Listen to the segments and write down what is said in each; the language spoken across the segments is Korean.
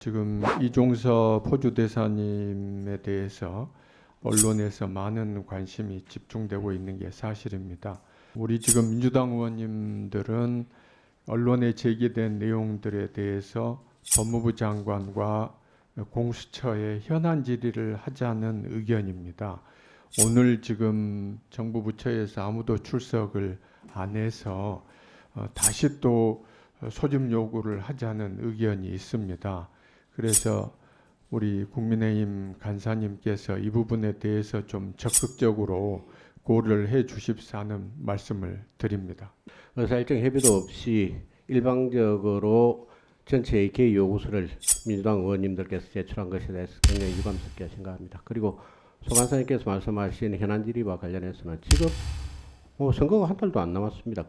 지금 이종섭 호주대사님에 대해서 언론에서 많은 관심이 집중되고 있는 게 사실입니다. 우리 지금 민주당 의원님들은 언론에 제기된 내용들에 대해서 법무부 장관과 공수처에 현안 질의를 하자는 의견입니다. 오늘 지금 정부 부처에서 아무도 출석을 안 해서 다시 또 소집 요구를 하자는 의견이 있습니다. 그래서 우리 국민의힘 간사님께서 이 부분에 대해서 좀 적극적으로 고려를 해 주십사는 말씀을 드립니다. 의사일정 협의도 없이 일방적으로 전체의 개의 요구서를 민주당 의원님들께서 제출한 것에 대해서 굉장히 유감스럽게 생각합니다. 그리고 소 간사님께서 말씀하신 현안 질의와 관련해서는 지금 선거가 한 달도 안 남았습니다.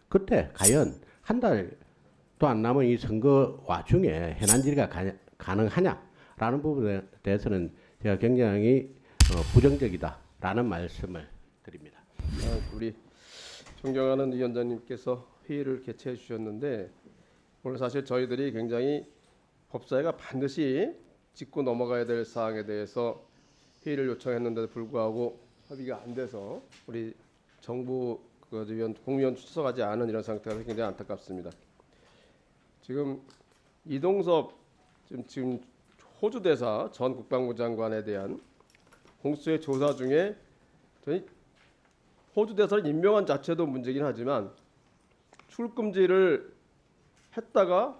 그때 과연 한 달도 안 남은 이 선거 와중에 현안 질의가 가능하냐라는 부분에 대해서는 제가 굉장히 부정적이다라는 말씀을 드립니다. 우리 존경하는 위원장님께서 회의를 개최해 주셨는데 오늘 사실 저희들이 굉장히 법사위가 반드시 짚고 넘어가야 될 사항에 대해서 회의를 요청했는데도 불구하고 합의가 안 돼서 우리 정부 국무위원 출석하지 않은 이런 상태가 굉장히 안타깝습니다. 지금 이종섭 지금 호주 대사 전 국방부 장관에 대한 공수처의 조사 중에 저희 호주 대사를 임명한 자체도 문제긴 하지만 출금지를 했다가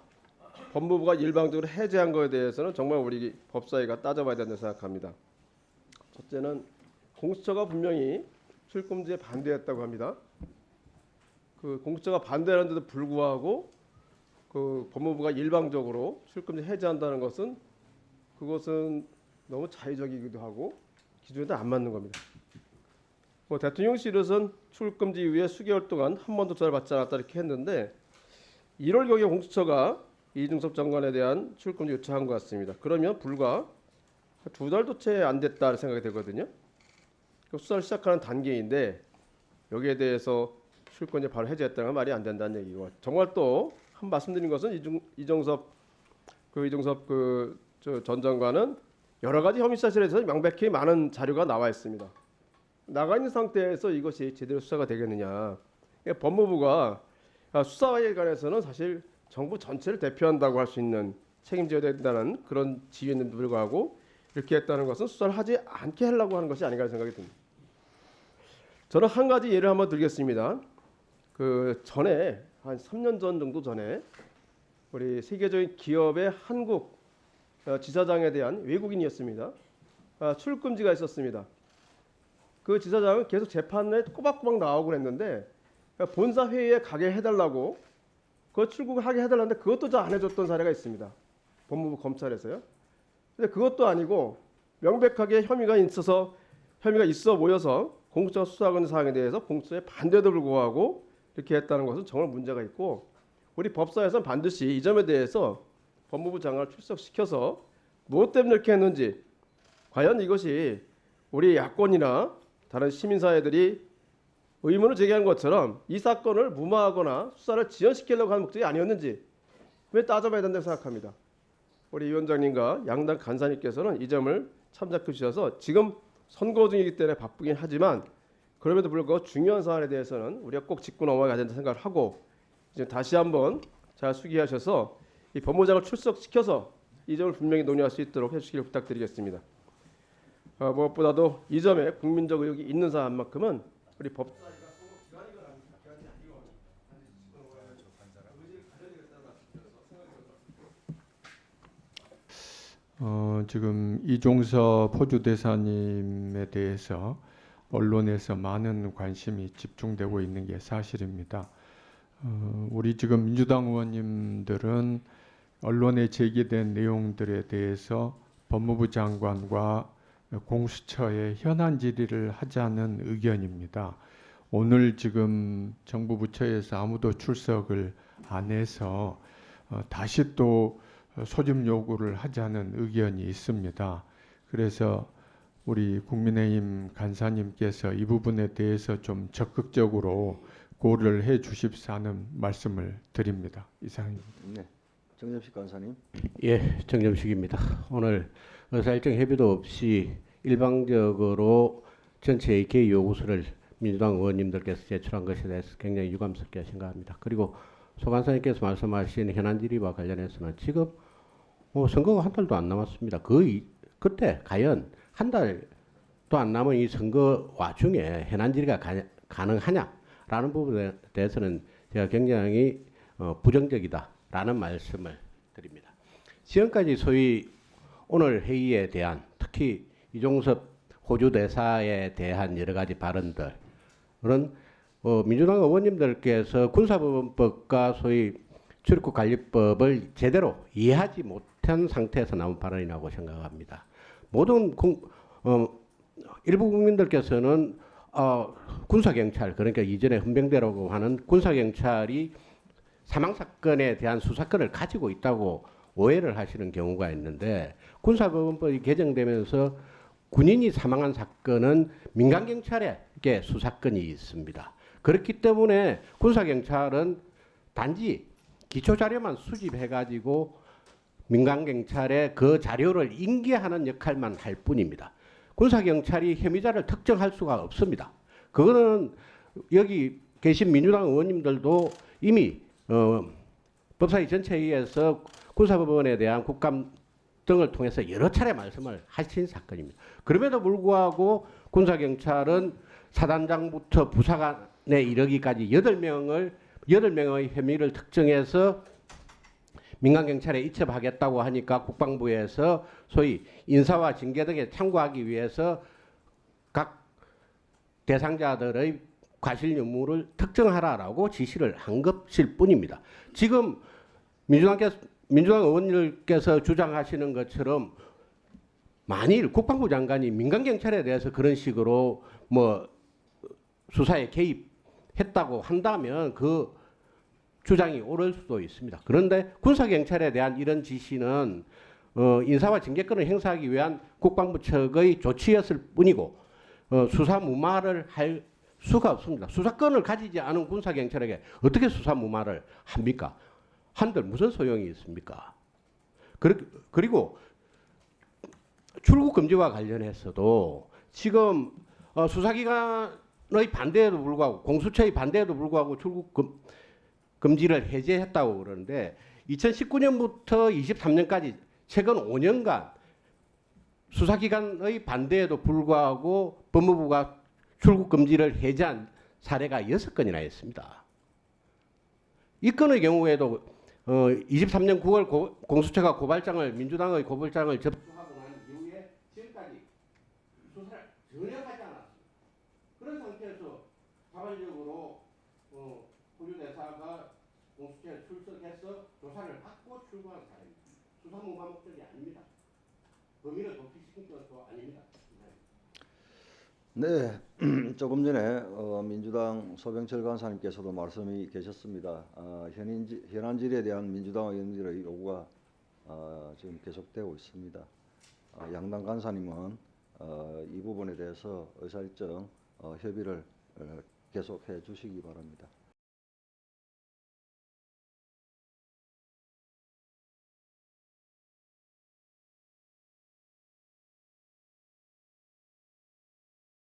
법무부가 일방적으로 해제한 것에 대해서는 정말 우리 법사위가 따져봐야 된다고 생각합니다. 첫째는 공수처가 분명히 출금지에 반대했다고 합니다. 그 공수처가 반대하는데도 불구하고 그 법무부가 일방적으로 출금지 해제한다는 것은 그것은 너무 자의적이기도 하고 기준에도 안 맞는 겁니다. 대통령실에서는 출금지 이후에 수개월 동안 한 번도 조사를 받지 않았다 이렇게 했는데 1월경에 공수처가 이종섭 장관에 대한 출금지 요청한 것 같습니다. 그러면 불과 2달도 채 안 됐다는 생각이 되거든요. 수사를 시작하는 단계인데 여기에 대해서 출금지 바로 해제했다는 건 말이 안 된다는 얘기고, 정말 또 한 말씀드린 것은 이종섭 전 장관은 여러 가지 혐의 사실에 대해서 명백히 많은 자료가 나와 있습니다. 나가 있는 상태에서 이것이 제대로 수사가 되겠느냐. 법무부가 수사에 관해서는 사실 정부 전체를 대표한다고 할 수 있는 책임져야 된다는 그런 지위에도 불구하고 이렇게 했다는 것은 수사를 하지 않게 하려고 하는 것이 아닌가 생각이 듭니다. 저는 한 가지 예를 한번 들겠습니다. 그 전에 한 3년 전 정도 전에 우리 세계적인 기업의 한국 지사장에 대한 외국인이었습니다. 출금지가 있었습니다. 그 지사장은 계속 재판에 꼬박꼬박 나오고 그랬는데 본사 회의에 가게 해달라고 그 출국을 하게 해달라는데 그것도 잘 안 해줬던 사례가 있습니다. 법무부 검찰에서요. 근데 그것도 아니고 명백하게 혐의가 있어 보여서 공수처가 수사하고 있는 사항에 대해서 공수처의 반대도 불구하고 이렇게 했다는 것은 정말 문제가 있고, 우리 법사에서는 반드시 이 점에 대해서 법무부 장관을 출석시켜서 무엇 때문에 이렇게 했는지, 과연 이것이 우리 야권이나 다른 시민사회들이 의문을 제기한 것처럼 이 사건을 무마하거나 수사를 지연시키려고 하는 목적이 아니었는지 왜 따져봐야 된다고 생각합니다. 우리 위원장님과 양당 간사님께서는 이 점을 참작해 주셔서 지금 선거 중이기 때문에 바쁘긴 하지만 그럼에도 불구하고 중요한 사안에 대해서는 우리가 꼭 짚고 넘어가야 된다고 생각을 하고 이제 다시 한번 잘 수기하셔서 이 법무장을 출석시켜서 이 점을 분명히 논의할 수 있도록 해주시길 부탁드리겠습니다. 무엇보다도 이 점에 국민적 의혹이 있는 사안만큼은 우리 지금 이종섭 호주대사님에 대해서 언론에서 많은 관심이 집중되고 있는 게 사실입니다. 우리 지금 민주당 의원님들은 언론에 제기된 내용들에 대해서 법무부 장관과 공수처에 현안 질의를 하자는 의견입니다. 오늘 지금 정부 부처에서 아무도 출석을 안 해서 다시 또 소집 요구를 하자는 의견이 있습니다. 그래서 우리 국민의힘 간사님께서 이 부분에 대해서 좀 적극적으로 고려를 해 주십사는 말씀을 드립니다. 이상입니다. 네. 정점식 간사님. 예, 정점식입니다. 오늘 의사일정 협의도 없이 일방적으로 전체 AK 요구서를 민주당 의원님들께서 제출한 것에 대해서 굉장히 유감스럽게 생각합니다. 그리고 소 간사님께서 말씀하신 현안 질의와 관련해서는 지금 선거가 한 달도 안 남았습니다. 그때 과연 한 달도 안 남은 이 선거 와중에 현안 질의가 가능하냐라는 부분에 대해서는 제가 굉장히 부정적이다라는 말씀을 드립니다. 지금까지 소위 오늘 회의에 대한 특히 이종섭 호주 대사에 대한 여러 가지 발언들은 민주당 의원님들께서 군사법원법과 소위 출입국 관리법을 제대로 이해하지 못한 상태에서 나온 발언이라고 생각합니다. 모든 일부 국민들께서는 군사경찰, 그러니까 이전에 헌병대라고 하는 군사경찰이 사망사건에 대한 수사권을 가지고 있다고 오해를 하시는 경우가 있는데, 군사법원법이 개정되면서 군인이 사망한 사건은 민간경찰에게 수사권이 있습니다. 그렇기 때문에 군사경찰은 단지 기초자료만 수집해가지고 민간경찰에 그 자료를 인계하는 역할만 할 뿐입니다. 군사경찰이 혐의자를 특정할 수가 없습니다. 그거는 여기 계신 민주당 의원님들도 이미 법사위 전체회의에서 군사법원에 대한 국감 등을 통해서 여러 차례 말씀을 하신 사건입니다. 그럼에도 불구하고 군사경찰은 사단장부터 부사관에 이르기까지 8명의 혐의를 특정해서 민간경찰에 이첩하겠다고 하니까 국방부에서 소위 인사와 징계 등에 참고하기 위해서 각 대상자들의 과실 유무를 특정하라라고 지시를 한 것일 뿐입니다. 지금 민주당 의원님께서 주장하시는 것처럼 만일 국방부 장관이 민간경찰에 대해서 그런 식으로 수사에 개입했다고 한다면 그 주장이 옳을 수도 있습니다. 그런데 군사경찰에 대한 이런 지시는 인사와 징계권을 행사하기 위한 국방부 측의 조치였을 뿐이고 수사 무마를 할 수가 없습니다. 수사권을 가지지 않은 군사경찰에게 어떻게 수사 무마를 합니까? 한들 무슨 소용이 있습니까? 그리고 출국 금지와 관련해서도 지금 수사기관의 반대에도 불구하고 공수처의 반대에도 불구하고 출국 금지를 해제했다고 그러는데 2019년부터 23년까지 최근 5년간 수사기관의 반대에도 불구하고 법무부가 출국 금지를 해제한 사례가 6건이나 있습니다. 이 건의 경우에도 23년 9월 공수처가 민주당의 고발장을 접수하고 난 이후에 지금까지 수사를 전혀 하지 않았습니다. 그런 상태에서 자발적으로 호주 대사가 공수처에 출석해서 조사를 받고 출국한 사례입니다. 수사 무마 목적이 아닙니다. 범인을 도피시킨 것도 아닙니다. 네, 조금 전에 민주당 소병철 간사님께서도 말씀이 계셨습니다. 현안 질의에 대한 민주당 의원들의 요구가 지금 계속되고 있습니다. 양당 간사님은 이 부분에 대해서 의사일정 협의를 계속해 주시기 바랍니다.